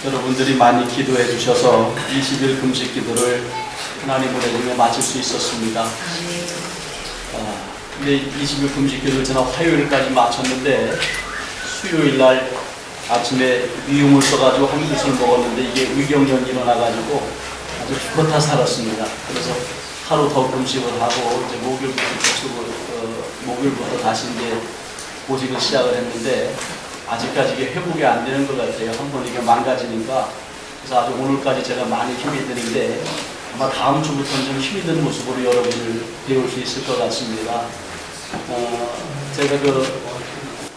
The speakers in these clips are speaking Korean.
여러분들이 많이 기도해 주셔서 20일 금식 기도를 하나님 은혜로 마칠 수 있었습니다. 근데 20일 금식 기도를 지난 화요일까지 마쳤는데 수요일 날 아침에 미움을 써가지고 한 그릇을 먹었는데 이게 위경련이 일어나가지고 아주 죽었다 살았습니다. 그래서 하루 더 금식을 하고 이제 목요일부터 다시 이제 보식을 시작을 했는데 아직까지 이게 회복이 안 되는 것 같아요. 한번 이게 망가지니까. 그래서 아주 오늘까지 제가 많이 힘이 드는데 아마 다음 주부터는 좀 힘이 드는 모습으로 여러분을 배울 수 있을 것 같습니다. 제가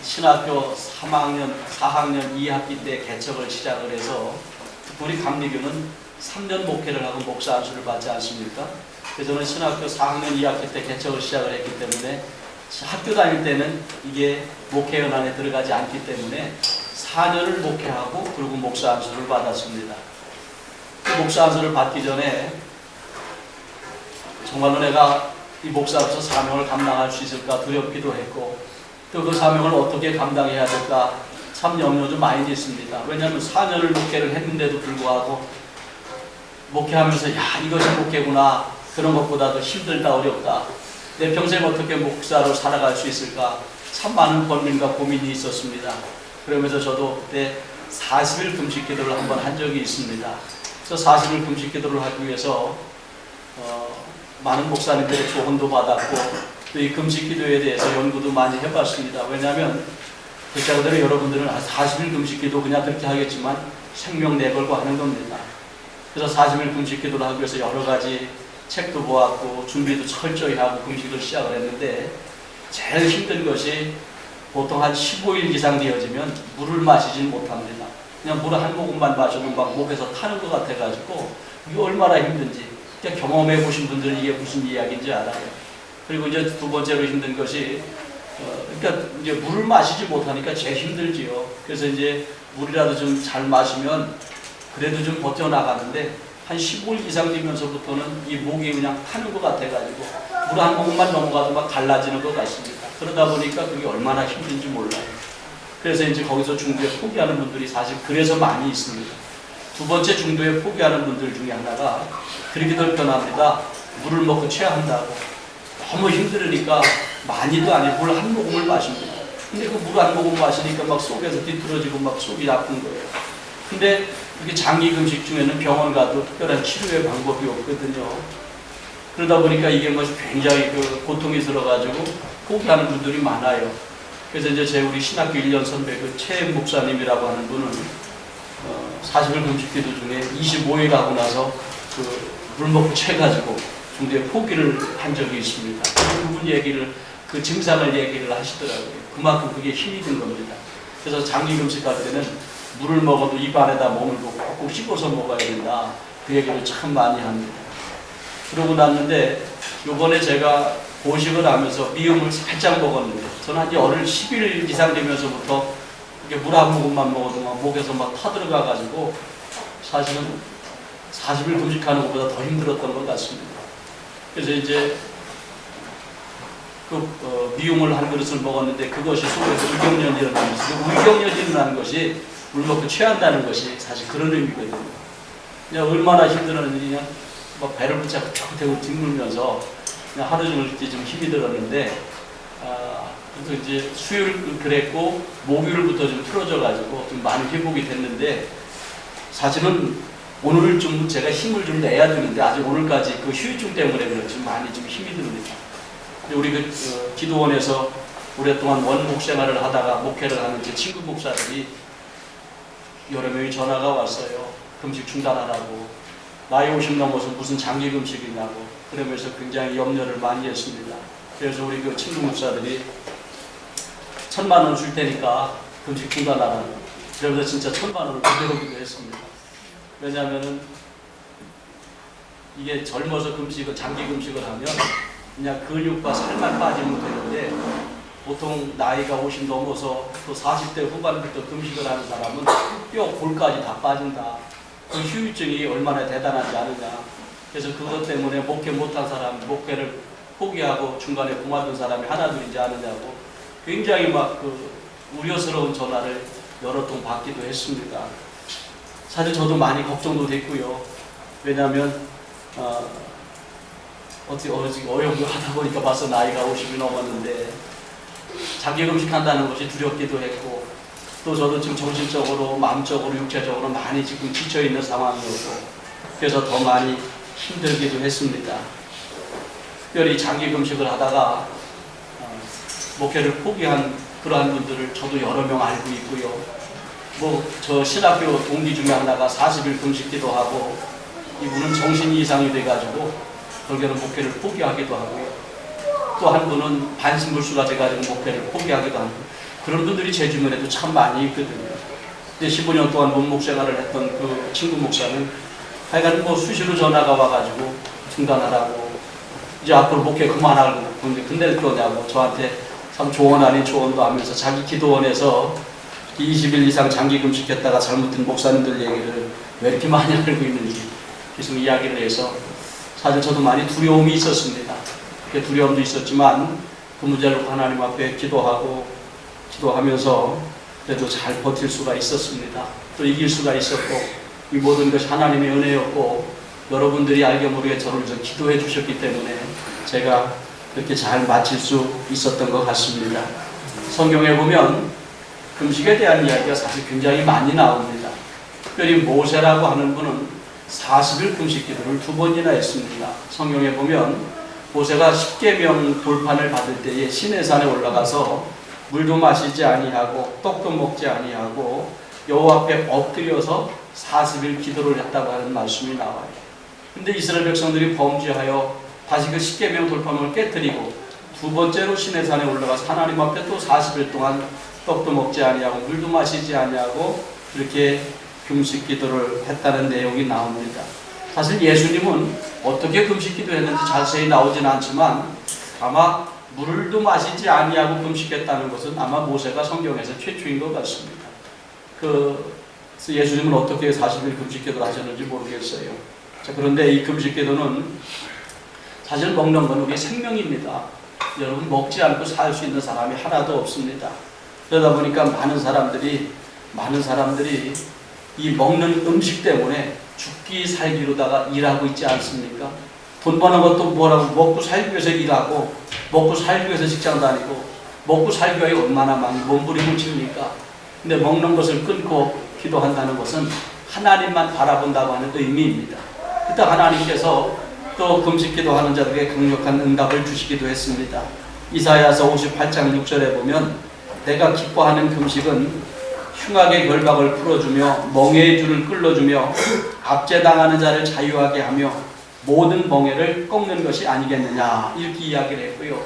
신학교 4학년 2학기 때 개척을 시작을 해서 우리 감리교는 3년 목회를 하고 목사 안수를 받지 않습니까? 그래서 저는 신학교 4학년 2학기 때 개척을 시작을 했기 때문에 학교 다닐 때는 이게 목회연안에 들어가지 않기 때문에 4년을 목회하고 그리고 목사 안수를 받았습니다. 그 목사 안수를 받기 전에 정말로 내가 이 목사로서 사명을 감당할 수 있을까 두렵기도 했고 또 그 사명을 어떻게 감당해야 될까 참 염려 좀 많이 있습니다. 왜냐하면 4년을 목회를 했는데도 불구하고 목회하면서 야 이것이 목회구나 그런 것보다도 힘들다 어렵다 내 평생 어떻게 목사로 살아갈 수 있을까 참 많은 고민과 고민이 있었습니다. 그러면서 저도 그때 40일 금식 기도를 한번 한 적이 있습니다. 그래서 40일 금식 기도를 하기 위해서 많은 목사님들의 조언도 받았고 또 이 금식 기도에 대해서 연구도 많이 해봤습니다. 왜냐하면 글자 그대로 여러분들은 40일 금식 기도 그냥 그렇게 하겠지만 생명 내걸고 하는 겁니다. 그래서 40일 금식 기도를 하기 위해서 여러 가지 책도 보았고 준비도 철저히 하고 금식을 시작을 했는데 제일 힘든 것이 보통 한 15일 이상 되어지면 물을 마시진 못합니다. 그냥 물을 한 모금만 마셔도 막 목에서 타는 것 같아가지고 이게 얼마나 힘든지 그냥 경험해 보신 분들은 이게 무슨 이야기인지 알아요. 그리고 이제 두 번째로 힘든 것이 그러니까 이제 물을 마시지 못하니까 제일 힘들지요. 그래서 이제 물이라도 좀 잘 마시면 그래도 좀 버텨나가는데 한 15일 이상 되면서부터는 이 목이 그냥 타는 것 같아가지고 물 한 모금만 넘어가도 막 갈라지는 것 같습니다. 그러다 보니까 그게 얼마나 힘든지 몰라요. 그래서 이제 거기서 중도에 포기하는 분들이 사실 그래서 많이 있습니다. 두 번째 중도에 포기하는 분들 중에 하나가 그렇게들 변합니다. 물을 먹고 취한다고. 너무 힘들으니까 많이도 아니고 물 한 모금을 마십니다. 근데 그 물 한 모금 마시니까 막 속에서 뒤틀어지고 막 속이 아픈 거예요. 근데 이게 장기 금식 중에는 병원 가도 특별한 치료의 방법이 없거든요. 그러다 보니까 이게 뭐 굉장히 고통이 들어가지고 포기하는 분들이 많아요. 그래서 이제 우리 신학교 1년 선배 최 목사님이라고 하는 분은 40일 금식 기도 중에 25일 하고 나서 물 먹고 취해가지고 중도에 포기를 한 적이 있습니다. 그분 얘기를 그 증상을 얘기를 하시더라고요. 그만큼 그게 힘이 든 겁니다. 그래서 장기 금식할 때는 물을 먹어도 입 안에다 몸을 꼭 씹어서 먹어야 된다. 그 얘기를 참 많이 합니다. 그러고 났는데 요번에 제가 보식을 하면서 미음을 살짝 먹었는데 저는 한 열흘 10일 이상 되면서부터 이게 물 한 모금만 먹어도 막 목에서 막 타들어가 가지고 사실은 40일 금식하는 것보다 더 힘들었던 것 같습니다. 그래서 이제 미움을 한 그릇을 먹었는데 그것이 속에서 위경련이 일어나면서 위경련이 일어나는 것이 물 먹고 취한다는 것이 사실 그런 의미거든요. 그냥 얼마나 힘들었는지 그냥 막 배를 붙잡고 툭툭 뒹굴면서 그냥 하루 종일 좀 힘이 들었는데 그래서 이제 수요일 그랬고 목요일부터 좀 틀어져가지고 좀 많이 회복이 됐는데 사실은 오늘 좀 제가 힘을 좀 내야 되는데 아직 오늘까지 그 휴유증 때문에 그렇지 많이 좀 힘이 듭니다. 우리 기도원에서 오랫동안 원목 생활을 하다가 목회를 하는 제 친구 목사들이 여러 명이 전화가 왔어요. 금식 중단하라고. 나이 50 넘어서 무슨 장기 금식이냐고. 그러면서 굉장히 염려를 많이 했습니다. 그래서 우리 친구 목사들이 1,000만 원 줄 테니까 금식 중단하라고. 그러면서 진짜 1,000만 원을 부여하기도 했습니다. 왜냐하면은 이게 젊어서 장기 금식을 하면 그냥 근육과 살만 빠지면 되는데 보통 나이가 50 넘어서 또 40대 후반부터 금식을 하는 사람은 뼈 골까지 다 빠진다. 그 후유증이 얼마나 대단하지 않느냐. 그래서 그것 때문에 목회 못한 사람, 목회를 포기하고 중간에 그만둔 사람이 하나둘이지 않느냐고 굉장히 막 우려스러운 전화를 여러 통 받기도 했습니다. 사실 저도 많이 걱정도 됐고요. 왜냐하면 어떻게 어려운 걸 하다 보니까 벌써 나이가 50이 넘었는데 자기 음식한다는 것이 두렵기도 했고, 또 저도 지금 정신적으로, 마음적으로, 육체적으로 많이 지금 지쳐있는 상황이었고, 그래서 더 많이 힘들기도 했습니다. 특별히 장기 금식을 하다가 목회를 포기한 그러한 분들을 저도 여러 명 알고 있고요. 저 신학교 동기 중에 하나가 40일 금식기도 하고, 이분은 정신이 이상이 돼가지고 결국에는 목회를 포기하기도 하고요. 또 한 분은 반신불수가 돼가지고 목회를 포기하기도 하고, 그런 분들이 제 주변에도 참 많이 있거든요. 근데 15년 동안 문목 생활을 했던 그 친구 목사는 하여간 수시로 전화가 와가지고 중단하라고, 이제 앞으로 목회 그만하고, 근데 그러냐고 저한테 참 조언 아닌 조언도 하면서 자기 기도원에서 20일 이상 장기 금식했다가 잘못된 목사님들 얘기를 왜 이렇게 많이 알고 있는지 계속 이야기를 해서, 사실 저도 많이 두려움이 있었습니다. 그 두려움도 있었지만 그 문제를 하나님 앞에 기도하면서 그래도 잘 버틸 수가 있었습니다. 또 이길 수가 있었고, 이 모든 것이 하나님의 은혜였고, 여러분들이 알게 모르게 저를 위해서 기도해 주셨기 때문에 제가 그렇게 잘 마칠 수 있었던 것 같습니다. 성경에 보면 금식에 대한 이야기가 사실 굉장히 많이 나옵니다. 특별히 모세라고 하는 분은 40일 금식 기도를 2번이나 했습니다. 성경에 보면 모세가 십계명 돌판을 받을 때에 시내산에 올라가서 물도 마시지 아니하고 떡도 먹지 아니하고 여호와 앞에 엎드려서 40일 기도를 했다고 하는 말씀이 나와요. 근데 이스라엘 백성들이 범죄하여 다시 그 십계명 돌판을 깨뜨리고 두 번째로 시내산에 올라가서 하나님 앞에 또 40일 동안 떡도 먹지 아니하고 물도 마시지 아니하고 이렇게 금식 기도를 했다는 내용이 나옵니다. 사실 예수님은 어떻게 금식 기도했는지 자세히 나오진 않지만 아마 물도 마시지 아니하고 금식했다는 것은 아마 모세가 성경에서 최초인 것 같습니다. 그래서 예수님은 어떻게 40일 금식 기도를 하셨는지 모르겠어요. 자, 그런데 이 금식 기도는 사실 먹는 건 우리의 생명입니다. 여러분, 먹지 않고 살 수 있는 사람이 하나도 없습니다. 그러다 보니까 많은 사람들이 이 먹는 음식 때문에 죽기 살기로다가 일하고 있지 않습니까? 돈 버는 것도 뭐라고 먹고 살기 위해서 일하고, 먹고 살기 위해서 직장 다니고, 먹고 살기 위해 얼마나 많이 몸부림을 칩니까? 근데 먹는 것을 끊고 기도한다는 것은 하나님만 바라본다고 하는 의미입니다. 그때 하나님께서 또 금식 기도하는 자들에게 강력한 응답을 주시기도 했습니다. 이사야서 58장 6절에 보면 내가 기뻐하는 금식은 흉악의 결박을 풀어주며 멍에의 줄을 끌어주며 압제당하는 자를 자유하게 하며 모든 멍에를 꺾는 것이 아니겠느냐, 이렇게 이야기를 했고요.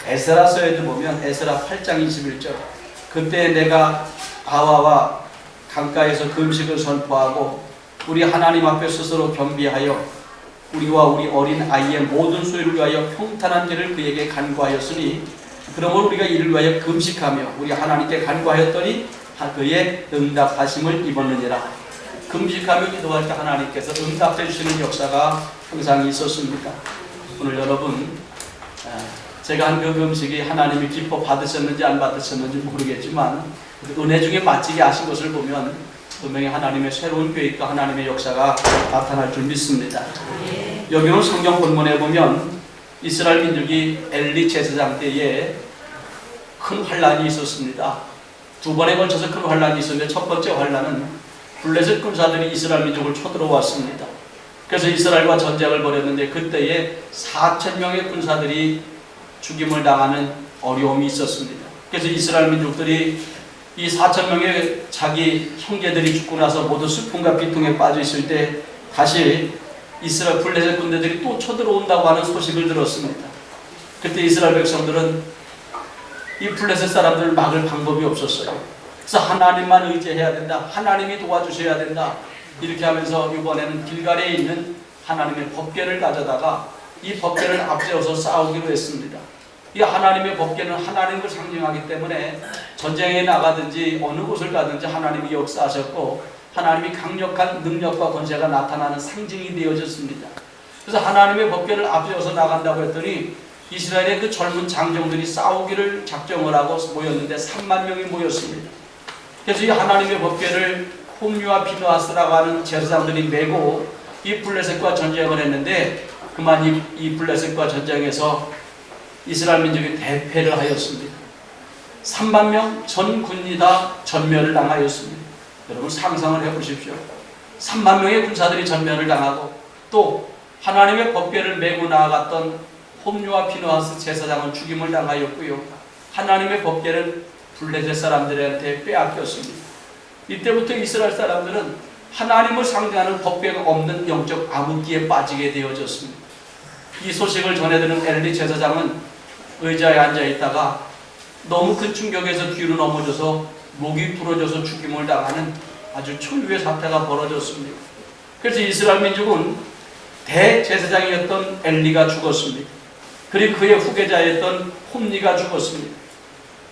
에스라서에도 보면 에스라 8장 21절 그때 내가 아와와 강가에서 금식을 선포하고 우리 하나님 앞에 스스로 겸비하여 우리와 우리 어린 아이의 모든 소유를 위하여 평탄한 길을 그에게 간구하였으니 그러므로 우리가 이를 위하여 금식하며 우리 하나님께 간구하였더니 그의 응답하심을 입었느니라. 금식하며 기도할 때 하나님께서 응답해 주시는 역사가 항상 있었습니다. 오늘 여러분, 제가 한 그 금식이 하나님이 기뻐 받으셨는지 안 받으셨는지 모르겠지만 은혜 중에 마치게 하신 것을 보면 분명히 하나님의 새로운 계획과 하나님의 역사가 나타날 줄 믿습니다. 여기 오늘 성경 본문에 보면 이스라엘 민족이 엘리 제사장 때에 큰 환란이 있었습니다. 두 번에 걸쳐서 큰 환란이 있었는데 첫 번째 환란은 블레셋 군사들이 이스라엘 민족을 쳐들어왔습니다. 그래서 이스라엘과 전쟁을 벌였는데 그때에 4,000명의 군사들이 죽임을 당하는 어려움이 있었습니다. 그래서 이스라엘 민족들이 이 4,000명의 자기 형제들이 죽고 나서 모두 슬픔과 비통에 빠져 있을 때 다시 이스라엘 블레셋 군대들이 또 쳐들어온다고 하는 소식을 들었습니다. 그때 이스라엘 백성들은 이 블레셋 사람들을 막을 방법이 없었어요. 그래서 하나님만 의지해야 된다. 하나님이 도와주셔야 된다. 이렇게 하면서 이번에는 길갈에 있는 하나님의 법궤를 가져다가 이 법궤를 앞세워서 싸우기로 했습니다. 이 하나님의 법궤는 하나님을 상징하기 때문에 전쟁에 나가든지 어느 곳을 가든지 하나님이 역사하셨고 하나님이 강력한 능력과 권세가 나타나는 상징이 되어졌습니다. 그래서 하나님의 법궤를 앞세워서 나간다고 했더니 이스라엘의 그 젊은 장정들이 싸우기를 작정을 하고 모였는데 3만 명이 모였습니다. 그래서 이 하나님의 법궤를 홈리와 비누아스라고 하는 제사장들이 메고 이 블레셋과 전쟁을 했는데 그만 이 블레셋과 전쟁에서 이스라엘 민족이 대패를 하였습니다. 3만 명 전 군이 다 전멸을 당하였습니다. 여러분 상상을 해보십시오. 3만 명의 군사들이 전멸을 당하고 또 하나님의 법궤를 메고 나아갔던 홈리와 비누아스 제사장은 죽임을 당하였고요. 하나님의 법궤는 블레셋 사람들한테 빼앗겼습니다. 이때부터 이스라엘 사람들은 하나님을 상징하는 법궤가 없는 영적 암흑기에 빠지게 되어졌습니다. 이 소식을 전해드는 엘리 제사장은 의자에 앉아있다가 너무 큰 충격에서 뒤로 넘어져서 목이 부러져서 죽임을 당하는 아주 초유의 사태가 벌어졌습니다. 그래서 이스라엘 민족은 대제사장이었던 엘리가 죽었습니다. 그리고 그의 후계자였던 홈리가 죽었습니다.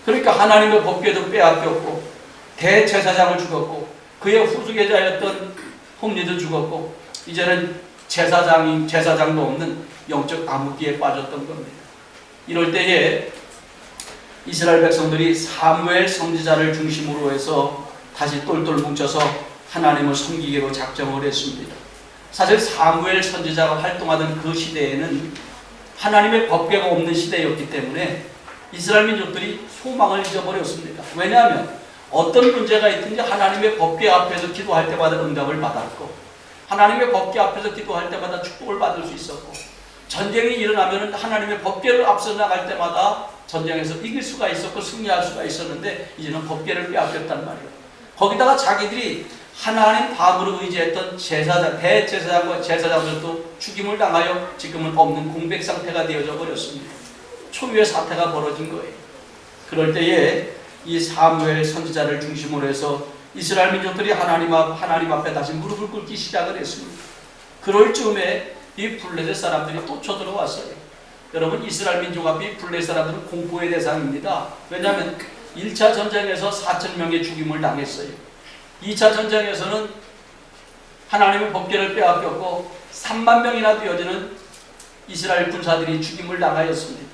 그러니까 하나님의 법궤도 빼앗겼고 대제사장을 죽었고 그의 후계자였던 홈리도 죽었고 이제는 제사장도 없는 영적 암흑기에 빠졌던 겁니다. 이럴 때에 이스라엘 백성들이 사무엘 선지자를 중심으로 해서 다시 똘똘 뭉쳐서 하나님을 섬기기로 작정을 했습니다. 사실 사무엘 선지자가 활동하던 그 시대에는 하나님의 법궤가 없는 시대였기 때문에 이스라엘 민족들이 소망을 잊어버렸습니다. 왜냐하면 어떤 문제가 있든지 하나님의 법궤 앞에서 기도할 때마다 응답을 받았고 하나님의 법궤 앞에서 기도할 때마다 축복을 받을 수 있었고 전쟁이 일어나면 하나님의 법궤를 앞서 나갈 때마다 전쟁에서 이길 수가 있었고 승리할 수가 있었는데 이제는 법궤를 빼앗겼단 말이에요. 거기다가 자기들이 하나님 다음으로 의지했던 대제사장과 제사장들도 죽임을 당하여 지금은 없는 공백 상태가 되어져 버렸습니다. 초유의 사태가 벌어진 거예요. 그럴 때에 이 사무엘 선지자를 중심으로 해서 이스라엘 민족들이 하나님 앞에 다시 무릎을 꿇기 시작을 했습니다. 그럴 즈음에 이 블레셋 사람들이 또 쳐들어왔어요. 여러분 이스라엘 민족 앞에 블레셋 사람들은 공포의 대상입니다. 왜냐하면 1차 전쟁에서 4,000명의 죽임을 당했어요. 2차 전쟁에서는 하나님의 법궤를 빼앗겼고 3만 명이나 되어지는 이스라엘 군사들이 죽임을 당하였습니다.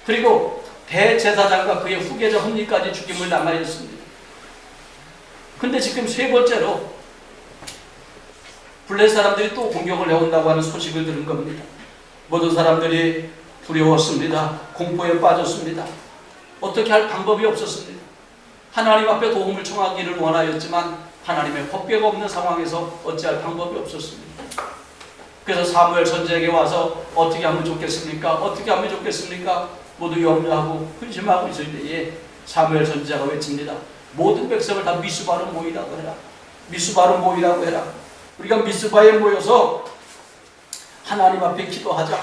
그리고 대제사장과 그의 후계자 홈리까지 죽임을 당하였습니다. 근데 지금 세 번째로 블레셋 사람들이 또 공격을 해온다고 하는 소식을 들은 겁니다. 모든 사람들이 두려웠습니다. 공포에 빠졌습니다. 어떻게 할 방법이 없었습니다. 하나님 앞에 도움을 청하기를 원하였지만 하나님의 법궤가 없는 상황에서 어찌할 방법이 없었습니다. 그래서 사무엘 선지자에게 와서 어떻게 하면 좋겠습니까? 어떻게 하면 좋겠습니까? 모두 염려하고 근심하고 있을 때에 사무엘 선지자가 외칩니다. 모든 백성을 다 미스바로 모이라고 해라. 미스바로 모이라고 해라. 우리가 미스바에 모여서 하나님 앞에 기도하자.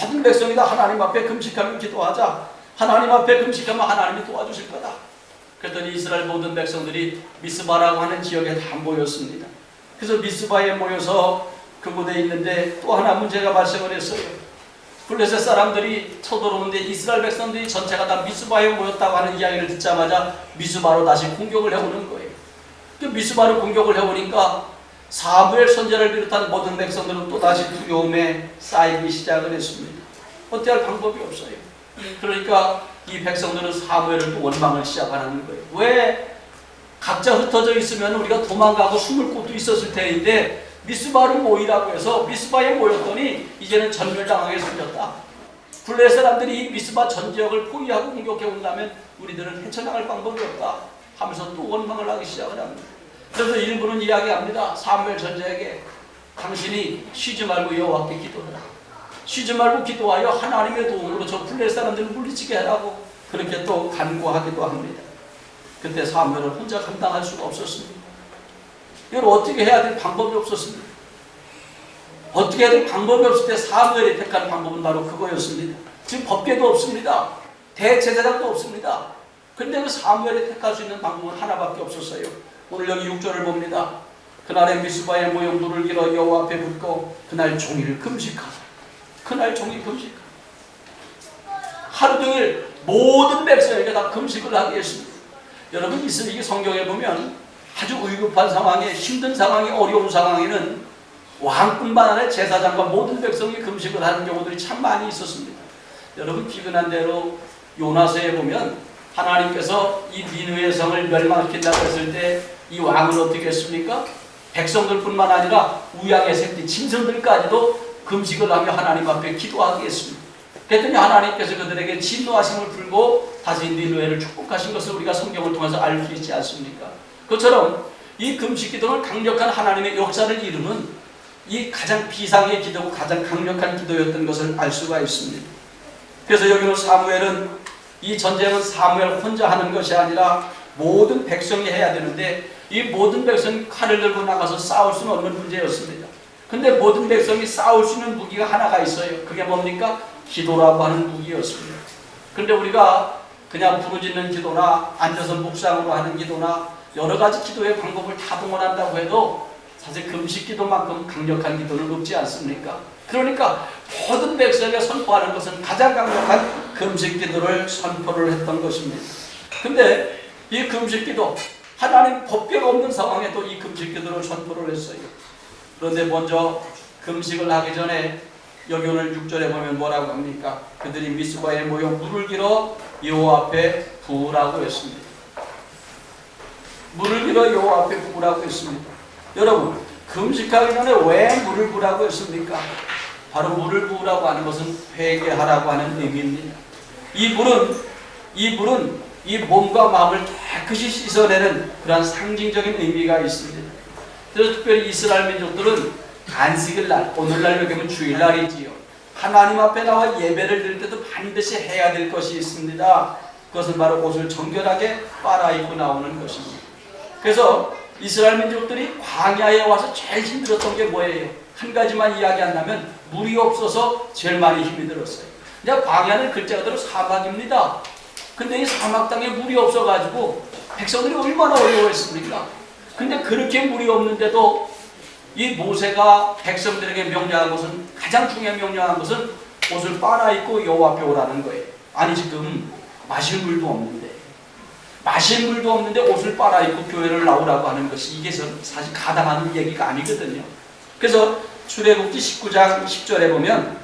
모든 백성이 다 하나님 앞에 금식하며 기도하자. 하나님 앞에 금식하면 하나님이 도와주실 거다. 그랬더니 이스라엘 모든 백성들이 미스바라고 하는 지역에 다 모였습니다. 그래서 미스바에 모여서 그곳에 있는데 또 하나 문제가 발생을 했어요. 블레셋 사람들이 쳐들어오는데 이스라엘 백성들이 전체가 다 미스바에 모였다고 하는 이야기를 듣자마자 미스바로 다시 공격을 해오는 거예요. 그 미스바로 공격을 해오니까 사무엘 선지자를 비롯한 모든 백성들은 또다시 두려움에 쌓이기 시작을 했습니다. 어떻게 할 방법이 없어요. 그러니까 이 백성들은 사무엘을 또 원망을 시작하는 거예요. 왜 각자 흩어져 있으면 우리가 도망가고 숨을 곳도 있었을 텐데 미스바로 모이라고 해서 미스바에 모였더니 이제는 전멸당하게 생겼다. 블레셋 사람들이 이 미스바 전 지역을 포위하고 공격해 온다면 우리들은 헤쳐나갈 방법이 없다 하면서 또 원망을 하기 시작을 합니다. 그래서 일부는 이야기합니다. 사무엘 선지자에게 당신이 쉬지 말고 여호와께 기도하라. 쉬지 말고 기도하여 하나님의 도움으로 저 블레셋 사람들을 물리치게 하라고 그렇게 또 간구하기도 합니다. 그때 사무엘은 혼자 감당할 수가 없었습니다. 이걸 어떻게 해야 될 방법이 없었습니다. 어떻게 해야 될 방법이 없을 때 사무엘이 택한 방법은 바로 그거였습니다. 지금 법궤도 없습니다. 대제사장도 없습니다. 그런데 그 사무엘이 택할 수 있는 방법은 하나밖에 없었어요. 오늘 여기 6절을 봅니다. 그날에 미스바에 모여 물을 길어 여호와 앞에 붓고 그날 종일 금식하라. 그날 종일 금식하라. 하루 종일 모든 백성에게 다 금식을 하게 했습니다. 여러분 이게 성경에 보면 아주 위급한 상황에 힘든 상황에 어려운 상황에는 왕뿐만 아니라 제사장과 모든 백성이 금식을 하는 경우들이 참 많이 있었습니다. 여러분 기근한 대로 요나서에 보면 하나님께서 이 니느웨 성을 멸망시킨다고 했을 때 이 왕은 어떻게 했습니까? 백성들뿐만 아니라 우양의 새끼 짐승들까지도 금식을 하며 하나님 앞에 기도하게 했습니다. 그랬더니 하나님께서 그들에게 진노하심을 풀고 다시 니느웨를 축복하신 것을 우리가 성경을 통해서 알 수 있지 않습니까? 그처럼 이 금식 기도는 강력한 하나님의 역사를 이루는 이 가장 비상의 기도고 가장 강력한 기도였던 것을 알 수가 있습니다. 그래서 여기는 사무엘은 이 전쟁은 사무엘 혼자 하는 것이 아니라 모든 백성이 해야 되는데 이 모든 백성이 칼을 들고 나가서 싸울 수는 없는 문제였습니다. 근데 모든 백성이 싸울 수 있는 무기가 하나가 있어요. 그게 뭡니까? 기도라고 하는 무기였습니다. 그런데 우리가 그냥 부르짖는 기도나 앉아서 묵상으로 하는 기도나 여러 가지 기도의 방법을 다 동원한다고 해도 사실 금식 기도만큼 강력한 기도는 없지 않습니까? 그러니까 모든 백성에게 선포하는 것은 가장 강력한 금식 기도를 선포를 했던 것입니다. 근데 이 금식 기도, 하나님 법궤가 없는 상황에도 이 금식 기도를 선포를 했어요. 그런데 먼저 금식을 하기 전에 여기 오늘 6절에 보면 뭐라고 합니까? 그들이 미스바에 모여 물을 길어 여호와 앞에 부으라고 했습니다. 물을 길어 여호와 앞에 부으라고 했습니다. 여러분, 금식하기 전에 왜 물을 부으라고 했습니까? 바로 물을 부으라고 하는 것은 회개하라고 하는 의미입니다. 이 물은 이 몸과 마음을 깨끗이 씻어내는 그러한 상징적인 의미가 있습니다. 그래서 특별히 이스라엘 민족들은 안식일 날, 오늘날 여기는 주일날이지요. 하나님 앞에 나와 예배를 드릴 때도 반드시 해야 될 것이 있습니다. 그것은 바로 옷을 정결하게 빨아입고 나오는 것입니다. 그래서 이스라엘 민족들이 광야에 와서 제일 힘들었던 게 뭐예요? 한 가지만 이야기한다면 물이 없어서 제일 많이 힘이 들었어요. 이제 광야는 글자 그대로 사막입니다. 근데 이 사막 땅에 물이 없어가지고 백성들이 얼마나 어려워했습니까? 근데 그렇게 물이 없는데도 이 모세가 백성들에게 명령한 것은, 가장 중요한 명령한 것은 옷을 빨아입고 여호와 앞에 오라는 거예요. 아니 지금 마실 물도 없는데 옷을 빨아입고 교회를 나오라고 하는 것이 이게 사실 가당한 얘기가 아니거든요. 그래서 출애굽기 19장 10절에 보면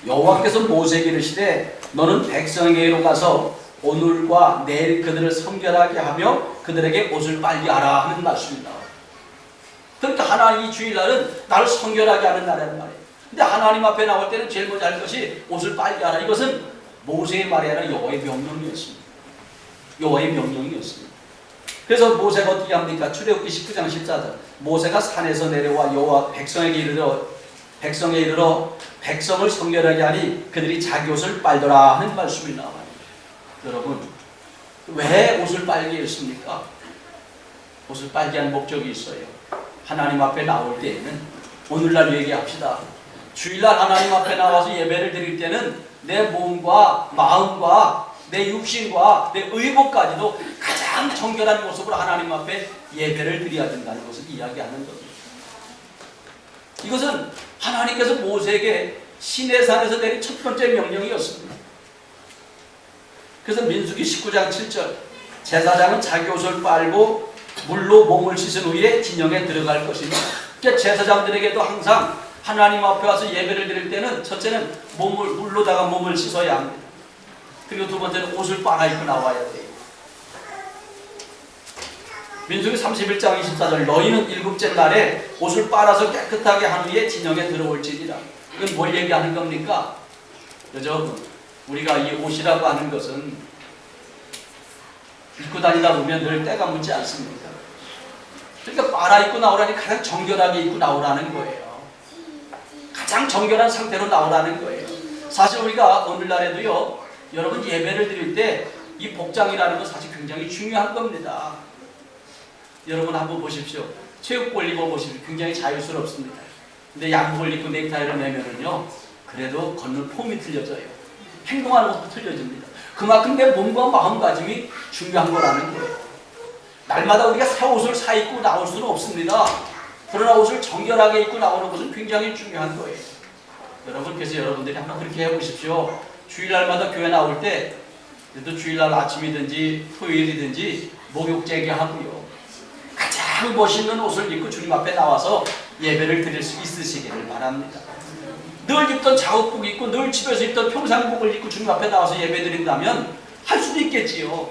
여호와께서 모세에게 이르시되 너는 백성에게로 가서 오늘과 내일 그들을 성결하게 하며 그들에게 옷을 빨게 하라 하는 말씀이 나와요. 그러니까 하나님 이 주일날은 나를 성결하게 하는 날이란 말이에요. 근데 하나님 앞에 나올 때는 제일 먼저 할 것이 옷을 빨게 하라. 이것은 모세의 말이 아니라 여호와의 명령이었습니다. 여호와의 명령이었습니다. 그래서 모세가 어떻게 합니까? 출애굽기 19장 14절 모세가 산에서 내려와 여호와 백성에 이르러 백성을 성결하게 하니 그들이 자기 옷을 빨더라 하는 말씀이 나와요. 여러분, 왜 옷을 빨게 했습니까? 옷을 빨게 한 목적이 있어요. 하나님 앞에 나올 때에는, 오늘날 얘기합시다. 주일날 하나님 앞에 나와서 예배를 드릴 때는 내 몸과 마음과 내 육신과 내 의복까지도 가장 정결한 모습으로 하나님 앞에 예배를 드려야 된다는 것을 이야기하는 겁니다. 이것은 하나님께서 모세에게 시내산에서 내린 첫 번째 명령이었습니다. 그래서 민수기 19장 7절 제사장은 자기 옷을 빨고 물로 몸을 씻은 후에 진영에 들어갈 것입니다. 그러니까 제사장들에게도 항상 하나님 앞에 와서 예배를 드릴 때는 첫째는 물로다가 몸을 씻어야 합니다. 그리고 두 번째는 옷을 빨아입고 나와야 돼요. 민수기 31장 24절 너희는 일곱째 날에 옷을 빨아서 깨끗하게 한 후에 진영에 들어올지니라. 이건 뭘 얘기하는 겁니까? 여러분, 우리가 이 옷이라고 하는 것은 입고 다니다 보면 늘 때가 묻지 않습니까? 그러니까 빨아입고 나오라니 가장 정결하게 입고 나오라는 거예요. 가장 정결한 상태로 나오라는 거예요. 사실 우리가 오늘날에도요, 여러분 예배를 드릴 때 이 복장이라는 건 사실 굉장히 중요한 겁니다. 여러분 한번 보십시오. 체육복을 입어보시면 굉장히 자유스럽습니다. 근데 야구복을 입고 넥타이를 매면은요, 그래도 걷는 폼이 틀려져요. 행동하는 것도 틀려집니다. 그만큼 내 몸과 마음가짐이 중요한 거라는 거예요. 날마다 우리가 새 옷을 사 입고 나올 수는 없습니다. 그러나 옷을 정결하게 입고 나오는 것은 굉장히 중요한 거예요. 여러분, 그래서 여러분들이 한번 그렇게 해보십시오. 주일날마다 교회 나올 때, 그래도 주일날 아침이든지 토요일이든지 목욕제기 하고요, 가장 멋있는 옷을 입고 주님 앞에 나와서 예배를 드릴 수 있으시기를 바랍니다. 늘 입던 작업복 입고 늘 집에서 입던 평상복을 입고 주님 앞에 나와서 예배 드린다면 할 수도 있겠지요.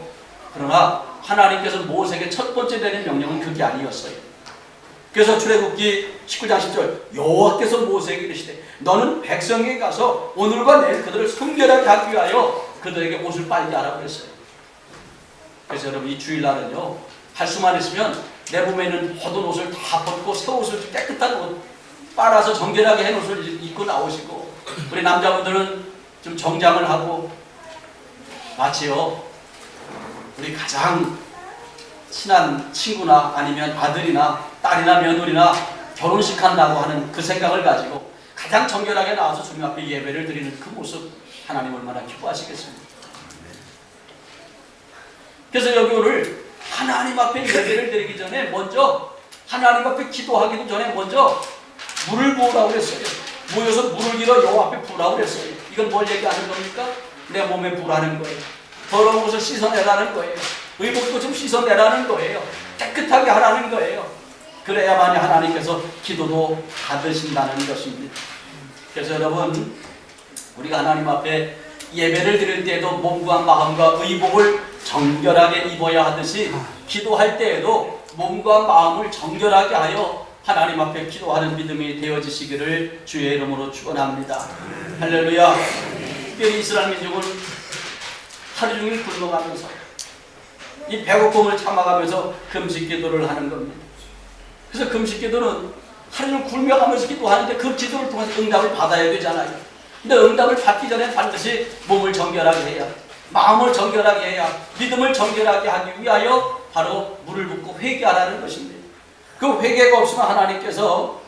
그러나 하나님께서 모세에게 첫 번째 되는 명령은 그게 아니었어요. 그래서 출애굽기 19장 10절 여호와께서 모세에게 이르시되 너는 백성에게 가서 오늘과 내일 그들을 순결하게 하기 위하여 그들에게 옷을 빨게 하라고 그랬어요. 그래서 여러분 이 주일날은요 할 수만 있으면 내 몸에 있는 모든 옷을 다 벗고 새 옷을 깨끗한 옷 빨아서 정결하게 한 옷을 입고 나오시고 우리 남자분들은 좀 정장을 하고 마치요 우리 가장 친한 친구나 아니면 아들이나 딸이나 며느리나 결혼식 한다고 하는 그 생각을 가지고 가장 정결하게 나와서 주님 앞에 예배를 드리는 그 모습 하나님 얼마나 기뻐하시겠습니까? 그래서 여기 오늘 하나님 앞에 예배를 드리기 전에 먼저 하나님 앞에 기도하기도 전에 먼저 물을 부으라고 그랬어요. 모여서 물을 길어 여호와 앞에 부으라고 그랬어요. 이건 뭘 얘기하는 겁니까? 내 몸에 부라는 거예요. 더러운 것을 씻어내라는 거예요. 의복도 좀 씻어내라는 거예요. 깨끗하게 하라는 거예요. 그래야만이 하나님께서 기도도 받으신다는 것입니다. 그래서 여러분 우리가 하나님 앞에 예배를 드릴 때에도 몸과 마음과 의복을 정결하게 입어야 하듯이 기도할 때에도 몸과 마음을 정결하게 하여 하나님 앞에 기도하는 믿음이 되어지시기를 주의 이름으로 축원합니다. 할렐루야. 특별히 이스라엘 민족은 하루 종일 굶어가면서 이 배고픔을 참아가면서 금식 기도를 하는 겁니다. 그래서 금식 기도는 하루 종일 굶어가면서 기도하는데 그 기도를 통해서 응답을 받아야 되잖아요. 근데 응답을 받기 전에 반드시 몸을 정결하게 해야, 마음을 정결하게 해야, 믿음을 정결하게 하기 위하여 바로 물을 붓고 회개하라는 것입니다. 그 회개가 없으면 하나님께서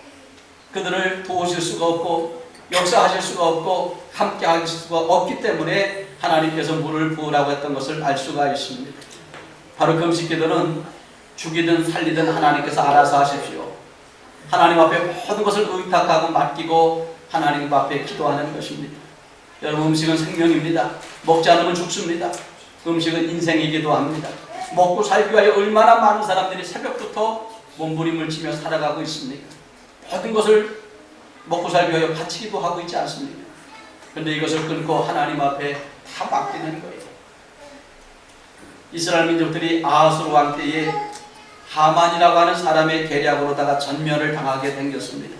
그들을 도우실 수가 없고 역사하실 수가 없고 함께 하실 수가 없기 때문에 하나님께서 물을 부으라고 했던 것을 알 수가 있습니다. 바로 금식 기도는 죽이든 살리든 하나님께서 알아서 하십시오. 하나님 앞에 모든 것을 의탁하고 맡기고 하나님 앞에 기도하는 것입니다. 여러분 음식은 생명입니다. 먹지 않으면 죽습니다. 음식은 인생이기도 합니다. 먹고 살기 위하여 얼마나 많은 사람들이 새벽부터 몸부림을 치며 살아가고 있습니까? 모든 것을 먹고 살기 위하여 바치기도 하고 있지 않습니까? 그런데 이것을 끊고 하나님 앞에 다 맡기는 거예요. 이스라엘 민족들이 아하스 왕 때에 하만이라고 하는 사람의 계략으로다가 전멸을 당하게 생겼습니다.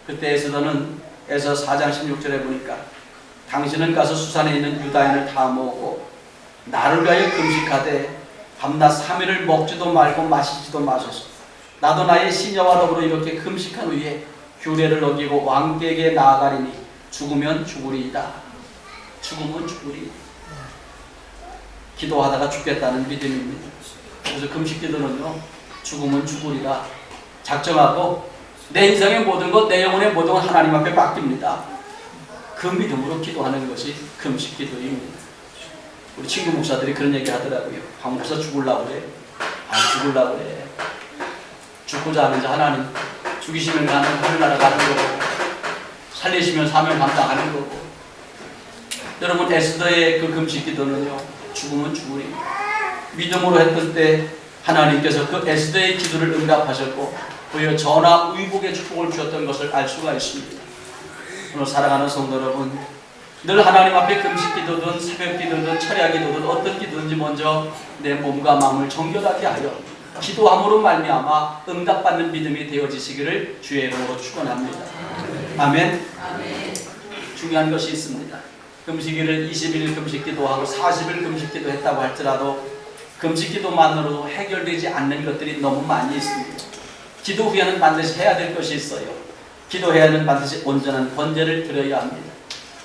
그때 에스더는 에서 4장 16절에 보니까 당신은 가서 수산에 있는 유다인을 다 모으고 나를 위하여 금식하되 밤낮 3일을 먹지도 말고 마시지도 마소서. 나도 나의 시녀와 더불어 이렇게 금식한 후에 규례를 어기고 왕께에게 나아가리니 죽으면 죽으리이다. 죽으면 죽으리. 기도하다가 죽겠다는 믿음입니다. 그래서 금식 기도는요, 죽으면 죽으리라 작정하고 내 인생의 모든 것, 내 영혼의 모든 것 하나님 앞에 맡깁니다. 그 믿음으로 기도하는 것이 금식 기도입니다. 우리 친구 목사들이 그런 얘기 하더라고요. 박 목사 죽으려고 그래. 죽으려고 그래. 죽고자 하는 자 하나님 죽이시면 나는 하늘나라 가는 거고 살리시면 사명 감당하는 거고. 여러분 에스더의 그 금식 기도는요, 죽으면 죽으리. 믿음으로 했을 때 하나님께서 그 에스더의 기도를 응답하셨고 오히려 전화 의복의 축복을 주셨던 것을 알 수가 있습니다. 오늘 사랑하는 성도 여러분, 늘 하나님 앞에 금식 기도든 새벽 기도든 철야 기도든 어떤 기도든지 먼저 내 몸과 마음을 정결하게 하여 기도함으로 말미암아 응답받는 믿음이 되어지시기를 주의 이름으로 축원합니다. 아멘. 중요한 것이 있습니다. 금식일을 20일 금식 기도하고 40일 금식 기도했다고 할지라도 금식 기도만으로도 해결되지 않는 것들이 너무 많이 있습니다. 기도 후에는 반드시 해야 될 것이 있어요. 기도해야는 반드시 온전한 번제를 드려야 합니다.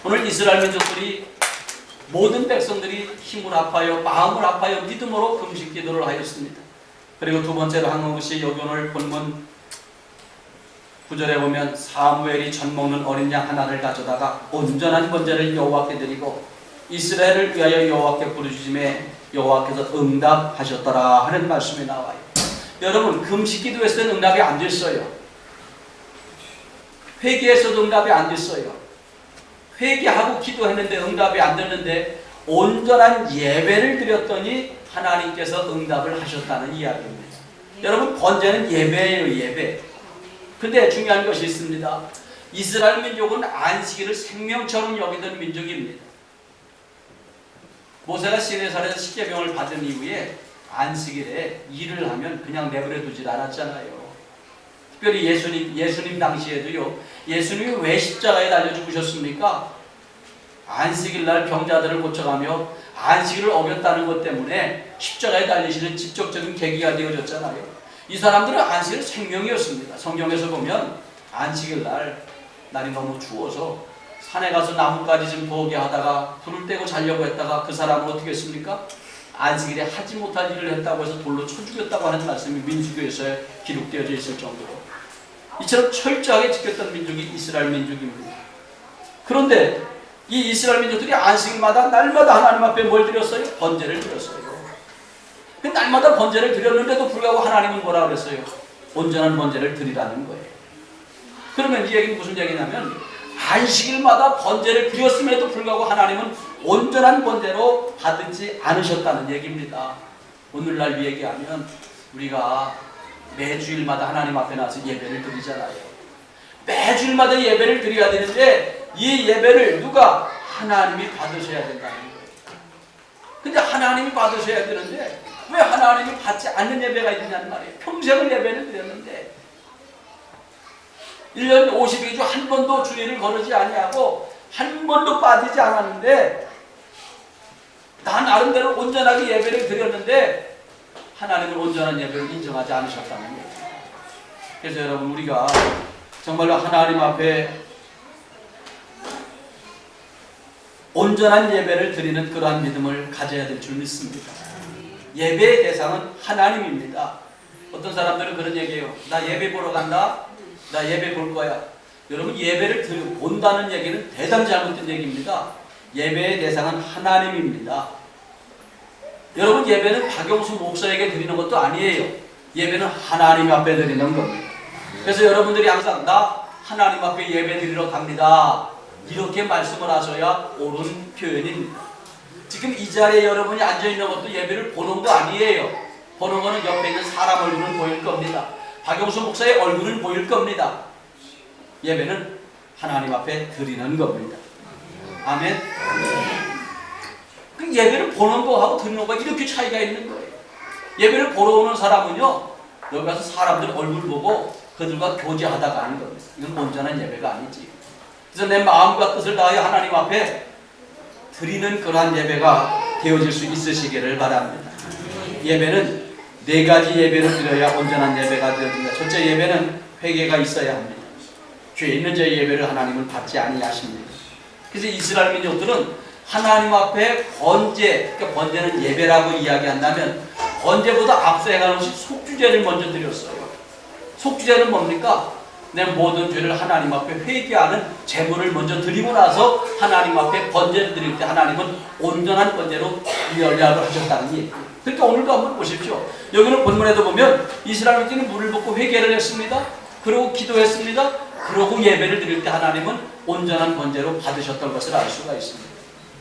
오늘 이스라엘 민족들이 모든 백성들이 힘을 합하여 마음을 합하여 믿음으로 금식 기도를 하였습니다. 그리고 두 번째로 한 것이 여기 오늘 본문 9절에 보면 사무엘이 젖 먹는 어린 양 하나를 가져다가 온전한 번제를 여호와께 드리고 이스라엘을 위하여 여호와께 부르짖음에 여호와께서 응답하셨더라 하는 말씀이 나와요. 여러분 금식 기도했을 때는 응답이 안 됐어요. 회개에서도 응답이 안 됐어요. 회개하고 기도했는데 응답이 안 됐는데 온전한 예배를 드렸더니 하나님께서 응답을 하셨다는 이야기입니다. 여러분 번제는 예배예요. 예배. 근데 중요한 것이 있습니다. 이스라엘 민족은 안식일을 생명처럼 여기던 민족입니다. 모세가 시내산에서 십계명을 받은 이후에 안식일에 일을 하면 그냥 내버려 두질 않았잖아요. 특별히 예수님 당시에도요. 예수님이 왜 십자가에 달려 죽으셨습니까? 안식일 날 병자들을 고쳐가며 안식일을 어겼다는 것 때문에 십자가에 달리시는 직접적인 계기가 되어졌잖아요. 이 사람들은 안식일 생명이었습니다. 성경에서 보면 안식일 날이 너무 추워서 산에 가서 나뭇가지 좀 보게 하다가 불을 떼고 자려고 했다가 그 사람은 어떻게 했습니까? 안식일에 하지 못할 일을 했다고 해서 돌로 쳐 죽였다고 하는 말씀이 민수기에서 기록되어져 있을 정도로 이처럼 철저하게 지켰던 민족이 이스라엘 민족입니다. 그런데 이 이스라엘 민족들이 안식일마다 날마다 하나님 앞에 뭘 드렸어요? 번제를 드렸어요. 그 날마다 번제를 드렸는데도 불구하고 하나님은 뭐라 그랬어요? 온전한 번제를 드리라는 거예요. 그러면 이 얘기는 무슨 얘기냐면 안식일마다 번제를 드렸음에도 불구하고 하나님은 온전한 번제로 받지 않으셨다는 얘기입니다. 오늘날 얘기하면 우리가 매주일마다 하나님 앞에 나와서 예배를 드리잖아요. 매주일마다 예배를 드려야 되는데 이 예배를 누가? 하나님이 받으셔야 된다는 거예요. 근데 하나님이 받으셔야 되는데 왜 하나님이 받지 않는 예배가 있느냐는 말이에요. 평생을 예배를 드렸는데 1년 52주 한 번도 주일을 거르지 아니하고 한 번도 빠지지 않았는데 나 나름대로 온전하게 예배를 드렸는데 하나님은 온전한 예배를 인정하지 않으셨다는 거예요. 그래서 여러분 우리가 정말로 하나님 앞에 온전한 예배를 드리는 그러한 믿음을 가져야 될 줄 믿습니다. 예배의 대상은 하나님입니다. 어떤 사람들은 그런 얘기해요. 나 예배 보러 간다. 나 예배 볼 거야. 여러분 예배를 본다는 얘기는 대단히 잘못된 얘기입니다. 예배의 대상은 하나님입니다. 여러분 예배는 박용수 목사에게 드리는 것도 아니에요. 예배는 하나님 앞에 드리는 겁니다. 그래서 여러분들이 항상 나 하나님 앞에 예배 드리러 갑니다. 이렇게 말씀을 하셔야 옳은 표현입니다. 지금 이 자리에 여러분이 앉아있는 것도 예배를 보는 거 아니에요. 보는 거는 옆에 있는 사람 얼굴은 보일 겁니다. 박용수 목사의 얼굴은 보일 겁니다. 예배는 하나님 앞에 드리는 겁니다. 아멘. 그 예배를 보는 거하고 드리는 거가 이렇게 차이가 있는 거예요. 예배를 보러 오는 사람은요, 여기 가서 사람들 얼굴 보고 그들과 교제하다 가는 겁니다. 이건 온전한 예배가 아니지. 그래서 내 마음과 뜻을 다하여 하나님 앞에 드리는 그러한 예배가 되어질 수 있으시기를 바랍니다. 예배는 네 가지 예배를 드려야 온전한 예배가 되어집니다. 첫째 예배는 회개가 있어야 합니다. 죄 있는 자의 예배를 하나님은 받지 아니하십니다. 그래서 이스라엘 민족들은 하나님 앞에 번제, 그러니까 번제는 예배라고 이야기한다면 번제보다 앞서 행하는 것이 속주제를 먼저 드렸어요. 속주제는 뭡니까? 내 모든 죄를 하나님 앞에 회개하는 제물을 먼저 드리고 나서 하나님 앞에 번제를 드릴 때 하나님은 온전한 번제로 연락을 하셨다는 얘기예요. 그러니까 오늘도 한번 보십시오. 여기는 본문에도 보면 이스라엘 민족이 물을 붓고 회개를 했습니다. 그러고 기도했습니다. 그러고 예배를 드릴 때 하나님은 온전한 번제로 받으셨던 것을 알 수가 있습니다.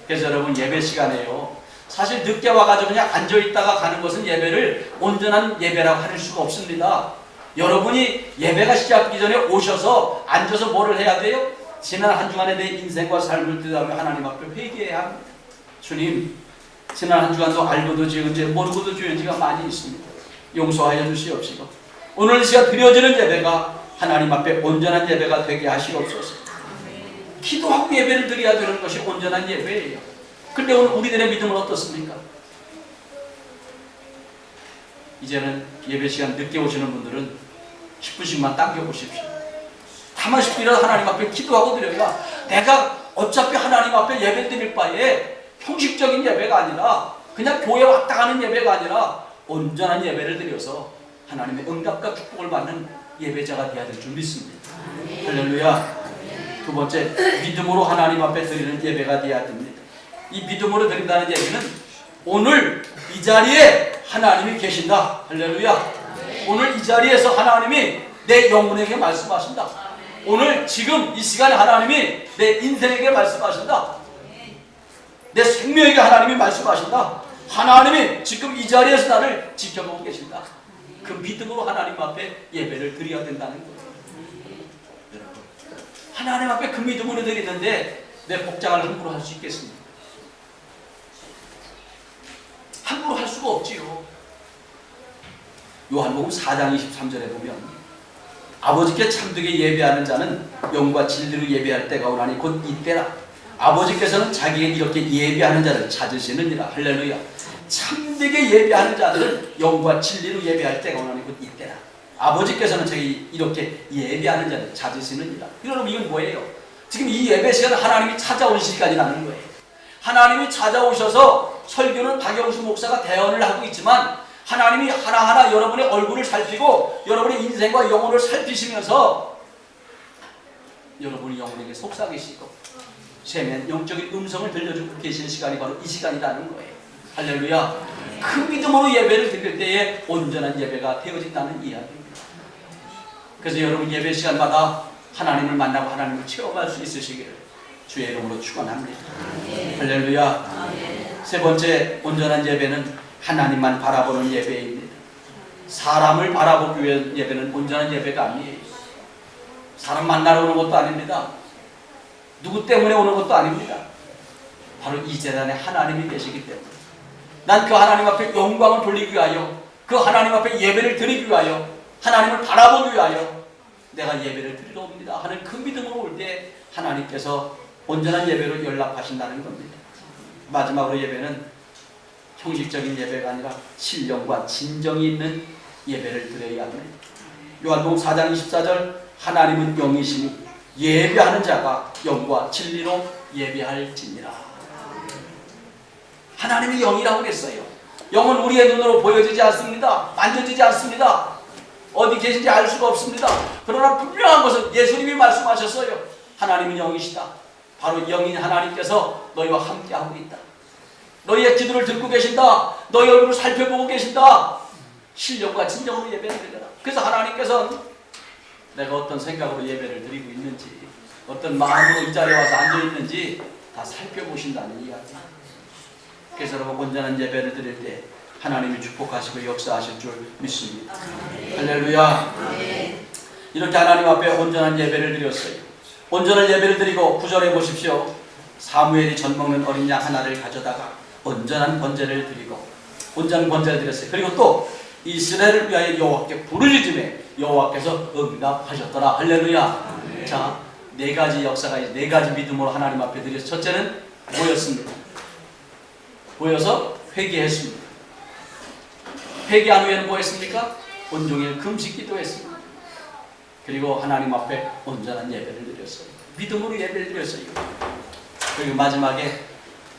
그래서 여러분 예배 시간에요. 사실 늦게 와가지고 그냥 앉아있다가 가는 것은 예배를 온전한 예배라고 할 수가 없습니다. 여러분이 예배가 시작하기 전에 오셔서 앉아서 뭐를 해야 돼요? 지난 한 주간의 내 인생과 삶을 들여다보며 하나님 앞에 회개해야 합니다. 주님, 지난 한 주간도 알고도 지은 죄, 모르고도 지은 죄가 많이 있습니다. 용서하여 주시옵시고 오늘 이 시간 드려지는 예배가 하나님 앞에 온전한 예배가 되게 하시옵소서. 기도하고 예배를 드려야 되는 것이 온전한 예배예요. 그런데 오늘 우리들의 믿음은 어떻습니까? 이제는 예배 시간 늦게 오시는 분들은 10분씩만 당겨보십시오. 다만 10분이라도 하나님 앞에 기도하고 드려야 내가 어차피 하나님 앞에 예배 드릴 바에 형식적인 예배가 아니라 그냥 교회 왔다 가는 예배가 아니라 온전한 예배를 드려서 하나님의 응답과 축복을 받는 예배자가 되어야 될 줄 믿습니다. 할렐루야. 두 번째, 믿음으로 하나님 앞에 드리는 예배가 되어야 됩니다. 이 믿음으로 드린다는 얘기는 오늘 이 자리에 하나님이 계신다. 할렐루야. 오늘 이 자리에서 하나님이 내 영혼에게 말씀하신다. 오늘 지금 이 시간에 하나님이 내 인생에게 말씀하신다. 내 생명에게 하나님이 말씀하신다. 하나님이 지금 이 자리에서 나를 지켜보고 계신다. 그 믿음으로 하나님 앞에 예배를 드려야 된다는 거예요. 하나님 앞에 그 믿음으로 드리는데 내 복장을 함부로 할 수 있겠습니까? 함부로 할 수가 없지요. 요한복음 4장 23절에 보면 아버지께 참되게 예배하는 자는 영과 진리로 예배할 때가 오나니 곧 이때라. 아버지께서는 자기에게 이렇게 예배하는 자를 찾으시느니라. 할렐루야. 참되게 예배하는 자들은 영과 진리로 예배할 때가 오나니 곧 이때라. 아버지께서는 자기 이렇게 예배하는 자를 찾으시느니라. 여러분, 이건 뭐예요? 지금 이 예배 시간은 하나님이 찾아온 시간이라는 거예요. 하나님이 찾아오셔서 설교는 박영수 목사가 대언을 하고 있지만 하나님이 하나하나 여러분의 얼굴을 살피고 여러분의 인생과 영혼을 살피시면서 여러분의 영혼에게 속삭이시고 세면 영적인 음성을 들려주고 계신 시간이 바로 이 시간이라는 거예요. 할렐루야. 그 믿음으로 예배를 드릴 때에 온전한 예배가 되어진다는 이야기입니다. 그래서 여러분 예배 시간마다 하나님을 만나고 하나님을 체험할 수 있으시기를 주의 이름으로 축원합니다. 할렐루야. 세 번째, 온전한 예배는 하나님만 바라보는 예배입니다. 사람을 바라보기 위한 예배는 온전한 예배가 아니에요. 사람 만나러 오는 것도 아닙니다. 누구 때문에 오는 것도 아닙니다. 바로 이 재단에 하나님이 계시기 때문에 난 그 하나님 앞에 영광을 돌리기 위하여, 그 하나님 앞에 예배를 드리기 위하여, 하나님을 바라보기 위하여 내가 예배를 드리러 옵니다 하는 그 믿음으로 올 때 하나님께서 온전한 예배로 연락하신다는 겁니다. 마지막으로 예배는 형식적인 예배가 아니라 신령과 진정이 있는 예배를 드려야 합니다. 요한복음 4장 24절 하나님은 영이시니 예배하는 자가 영과 진리로 예배할지니라. 하나님이 영이라고 그랬어요. 영은 우리의 눈으로 보여지지 않습니다. 만져지지 않습니다. 어디 계신지 알 수가 없습니다. 그러나 분명한 것은 예수님이 말씀하셨어요. 하나님은 영이시다. 바로 영인 하나님께서 너희와 함께하고 있다. 너희의 기도를 듣고 계신다. 너희 얼굴을 살펴보고 계신다. 신령과 진정으로 예배를 드려라. 그래서 하나님께서는 내가 어떤 생각으로 예배를 드리고 있는지, 어떤 마음으로 이 자리에 와서 앉아있는지 다 살펴보신다는 이야기. 그래서 여러분 온전한 예배를 드릴 때 하나님이 축복하시고 역사하실 줄 믿습니다. 할렐루야. 이렇게 하나님 앞에 온전한 예배를 드렸어요. 온전한 예배를 드리고 9절에 보십시오. 사무엘이 젖 먹는 어린 양 하나를 가져다가 온전한 번제를 드리고 온전한 번제를 드렸어요. 그리고 또 이스라엘을 위하여 여호와께 부르짖음에 여호와께서 응답하셨더라. 할렐루야. 자, 네 가지 역사가 네 가지 믿음으로 하나님 앞에 드렸어요. 첫째는 모였습니다. 모여서 회개했습니다. 회개한 후에는 뭐 했습니까? 온종일 금식 기도했습니다. 그리고 하나님 앞에 온전한 예배를 드렸어요. 믿음으로 예배를 드렸어요. 그리고 마지막에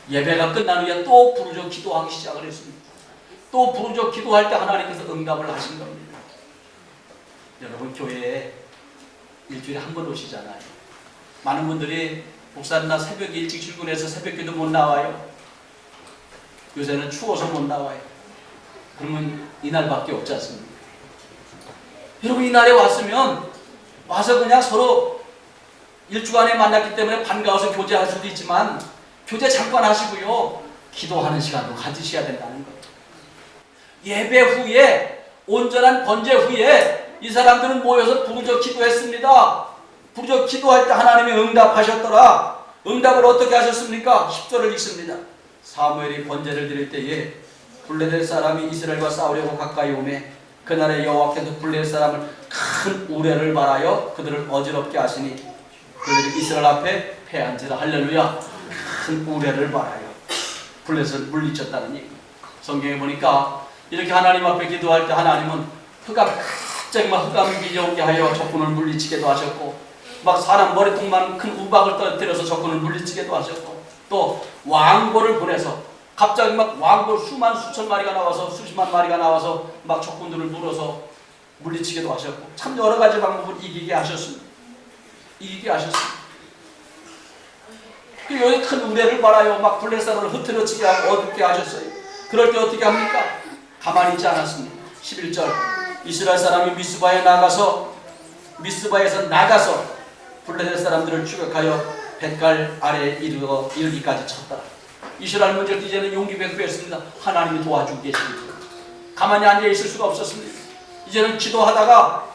예배가 끝난 후에 또 부르짖어 기도하기 시작을 했습니다. 또 부르짖어 기도할 때 하나님께서 응답을 하신 겁니다. 여러분 교회에 일주일에 한 번 오시잖아요. 많은 분들이 목사님 나 새벽에 일찍 출근해서 새벽기도 못 나와요. 요새는 추워서 못 나와요. 그러면 이날밖에 없지 않습니까? 여러분 이날에 왔으면 와서 그냥 서로 일주간에 만났기 때문에 반가워서 교제할 수도 있지만 교제 잠깐 하시고요. 기도하는 시간도 가지셔야 된다는 거예요. 예배 후에 온전한 번제 후에 이 사람들은 모여서 부르짖어 기도했습니다. 부르짖어 기도할 때 하나님이 응답하셨더라. 응답을 어떻게 하셨습니까? 10절을 읽습니다. 사무엘이 번제를 드릴 때에 블레셋 사람이 이스라엘과 싸우려고 가까이 오매 그날에 여호와께서 블레셋 사람을 큰 우레를 말하여 그들을 어지럽게 하시니 그들이 이스라엘 앞에 패한지라. 할렐루야. 큰 우레를 말하여 블레셋을 물리쳤다는 얘기. 성경에 보니까 이렇게 하나님 앞에 기도할 때 하나님은 갑자기 막 흑암이 밀려오게 하여 적군을 물리치게도 하셨고 막 사람 머리통만 큰 우박을 떨어뜨려서 적군을 물리치게도 하셨고 또 왕고를 보내서 갑자기 막 왕고 수만 수천 마리가 나와서 수십만 마리가 나와서 막 적군들을 물어서 물리치게도 하셨고 참 여러 가지 방법을 이기게 하셨습니다. 이기게 하셨습니다. 그 여기 큰 우레를 말하여 막 블레셋 사람을 흩어지게 하고 어둡게 하셨어요. 그럴 때 어떻게 합니까? 가만히 있지 않았습니다. 11절 이스라엘 사람이 미스바에서 나가서 블레셋 사람들을 추격하여 뱃갈 아래에 이르기까지 쳤다. 이스라엘 문제를 이제는 용기 백구했습니다. 하나님이 도와주고 계십니다. 가만히 앉아 있을 수가 없었습니다. 이제는 기도하다가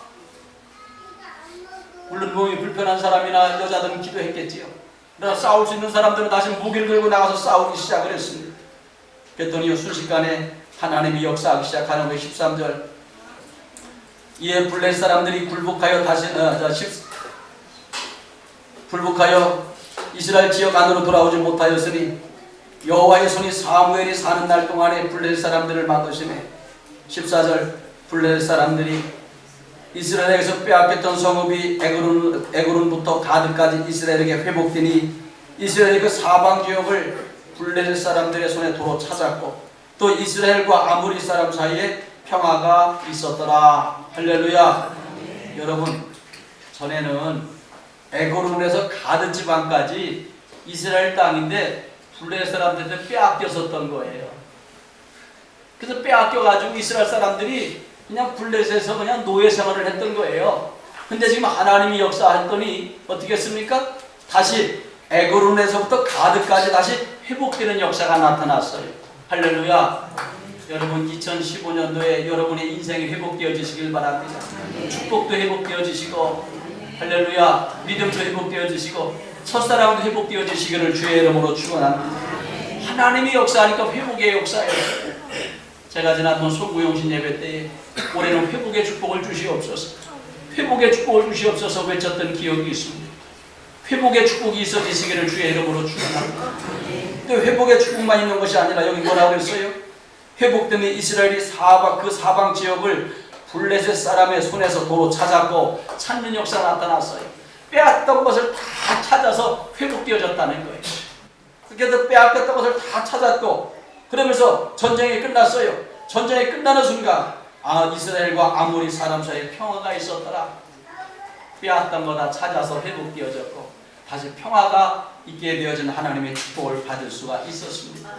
물론 몸이 불편한 사람이나 여자들은 기도했겠지요. 그러나 싸울 수 있는 사람들은 다시 무기를 들고 나가서 싸우기 시작을 했습니다. 그랬더니 순식간에 하나님이 역사하기 시작하는 거 13절 이에 블레셋 사람들이 굴복하여 굴복하여 이스라엘 지역 안으로 돌아오지 못하였으니 여호와의 손이 사무엘이 사는 날 동안에 블레셋 사람들을 막으시매 14절 블레셋 사람들이 이스라엘에게서 빼앗겼던 성읍이 에그론부터 가드까지 이스라엘에게 회복되니 이스라엘이 그 사방 지역을 블레셋 사람들의 손에 도로 찾았고 또 이스라엘과 아모리 사람 사이에 평화가 있었더라. 할렐루야. 여러분, 전에는 에그론에서 가드 지방까지 이스라엘 땅인데 블레셋 사람들한테 빼앗겼었던 거예요. 그래서 빼앗겨가지고 이스라엘 사람들이 그냥 블레셋에서 그냥 노예 생활을 했던 거예요. 근데 지금 하나님이 역사했더니 어떻게 했습니까? 다시 에그론에서부터 가드까지 다시 회복되는 역사가 나타났어요. 할렐루야. 여러분 2015년도에 여러분의 인생이 회복되어지시길 바랍니다. 축복도 회복되어지시고 할렐루야 믿음도 회복되어지시고 첫사랑도 회복되어지시기를 주의 이름으로 축원합니다. 하나님이 역사하니까 회복의 역사예요. 제가 지난번 소구용신 예배 때 올해는 회복의 축복을 주시옵소서, 회복의 축복을 주시옵소서 외쳤던 기억이 있습니다. 회복의 축복이 있어지시기를 주의 이름으로 축원합니다. 또 회복의 축복만 있는 것이 아니라 여기 뭐라고 했어요? 회복되는 이스라엘이 그 사방 지역을 블레셋 사람의 손에서 도로 찾았고 찾는 역사가 나타났어요. 빼앗던 것을 다 찾아서 회복되어졌다는 거예요. 그래서 빼앗겼던 것을 다 찾았고 그러면서 전쟁이 끝났어요. 전쟁이 끝나는 순간 이스라엘과 아모리 사람 사이에 평화가 있었더라. 빼앗던 거 다 찾아서 회복되어졌고 다시 평화가 있게 되어진 하나님의 축복을 받을 수가 있었습니다.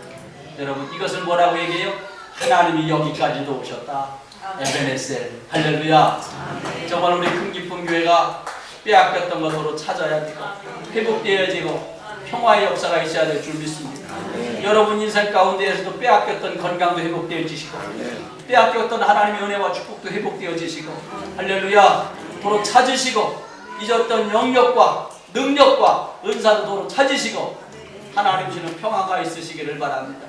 여러분 이것을 뭐라고 얘기해요? 하나님이 여기까지도 오셨다. 에베네셀. 할렐루야. 정말 우리 큰기쁨 교회가 빼앗겼던 것으로 찾아야 되고 회복되어지고 평화의 역사가 있어야 될 줄 믿습니다. 여러분 인생 가운데에서도 빼앗겼던 건강도 회복되어지시고 빼앗겼던 하나님의 은혜와 축복도 회복되어지시고 할렐루야 도로 찾으시고 잊었던 영역과 능력과 은사도 도로 찾으시고 하나님 주시는 평화가 있으시기를 바랍니다.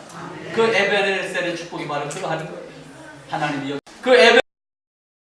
그 에베네셀의 축복이 바로 그러하는 거예요. 하나님이 그